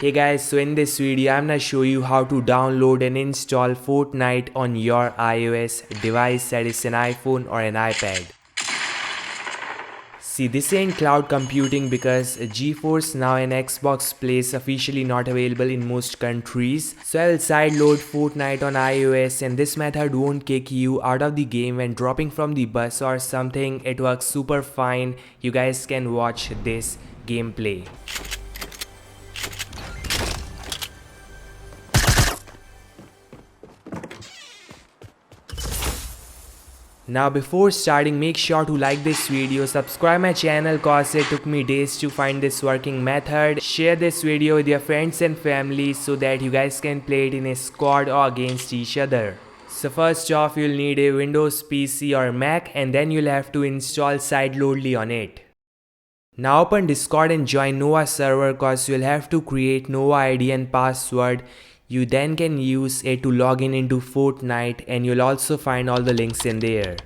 Hey guys, so in this video I'm gonna show you how to download and install Fortnite on your iOS device, that is an iPhone or an iPad. See, this ain't cloud computing because GeForce Now and Xbox Play is officially not available in most countries. So I'll sideload Fortnite on iOS, and this method won't kick you out of the game when dropping from the bus or something. It works super fine. You guys can watch this gameplay. Now before starting, make sure to like this video, subscribe my channel cause it took me days to find this working method. Share this video with your friends and family so that you guys can play it in a squad or against each other. So first off, you'll need a Windows PC or Mac, and then you'll have to install Sideloadly on it. Now open Discord and join Nova server cause you'll have to create Nova ID and password. You then can use it to log in into Fortnite, and you'll also find all the links in there.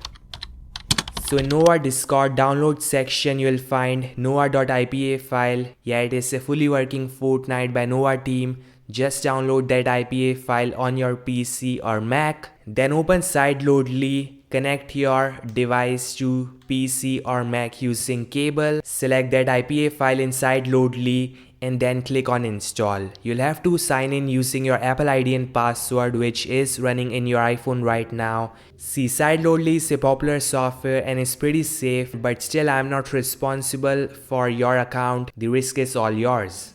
So in Nova Discord download section, you'll find nova.ipa file. Yeah, it is a fully working Fortnite by Nova team. Just download that IPA file on your PC or Mac. Then open Sideloadly. Connect your device to PC or Mac using cable. Select that IPA file in Sideloadly and then click on install. You'll have to sign in using your Apple ID and password, which is running in your iPhone right now. See, Sideloadly is a popular software and is pretty safe, but still I'm not responsible for your account. The risk is all yours.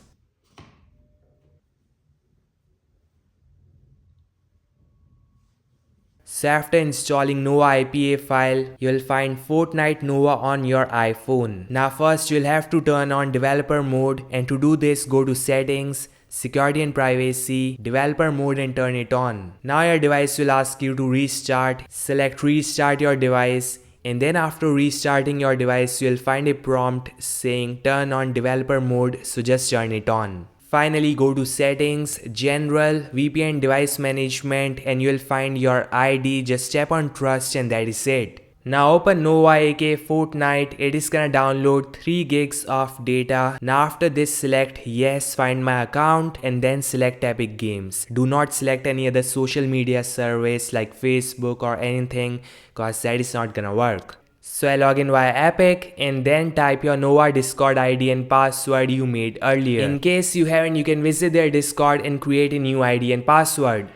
So after installing Nova IPA file, you'll find Fortnite Nova on your iPhone. Now first you'll have to turn on developer mode, and to do this go to settings, security and privacy, developer mode, and turn it on. Now your device will ask you to restart. Select restart your device, and then after restarting your device you'll find a prompt saying turn on developer mode, so just turn it on. Finally, go to settings, general, VPN device management, and you'll find your ID. Just tap on trust and that is it. Now open Nova aka Fortnite. It is gonna download 3 gigs of data. Now after this select yes, find my account, and then select Epic Games. Do not select any other social media service like Facebook or anything cause that is not gonna work. So I log in via Epic and then type your Nova Discord ID and password you made earlier. In case you haven't, you can visit their Discord and create a new ID and password.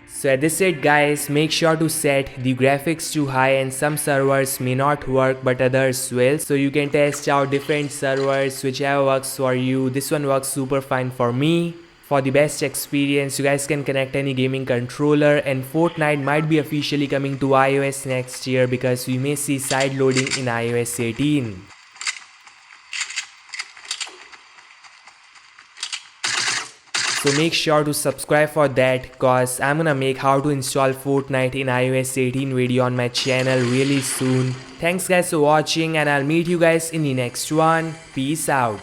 So that's it guys, make sure to set the graphics to high, and some servers may not work but others will. So you can test out different servers, whichever works for you. This one works super fine for me. For the best experience, you guys can connect any gaming controller, and Fortnite might be officially coming to iOS next year because we may see side loading in iOS 18. So make sure to subscribe for that cause I'm gonna make how to install Fortnite in iOS 18 video on my channel really soon. Thanks guys for watching, and I'll meet you guys in the next one. Peace out.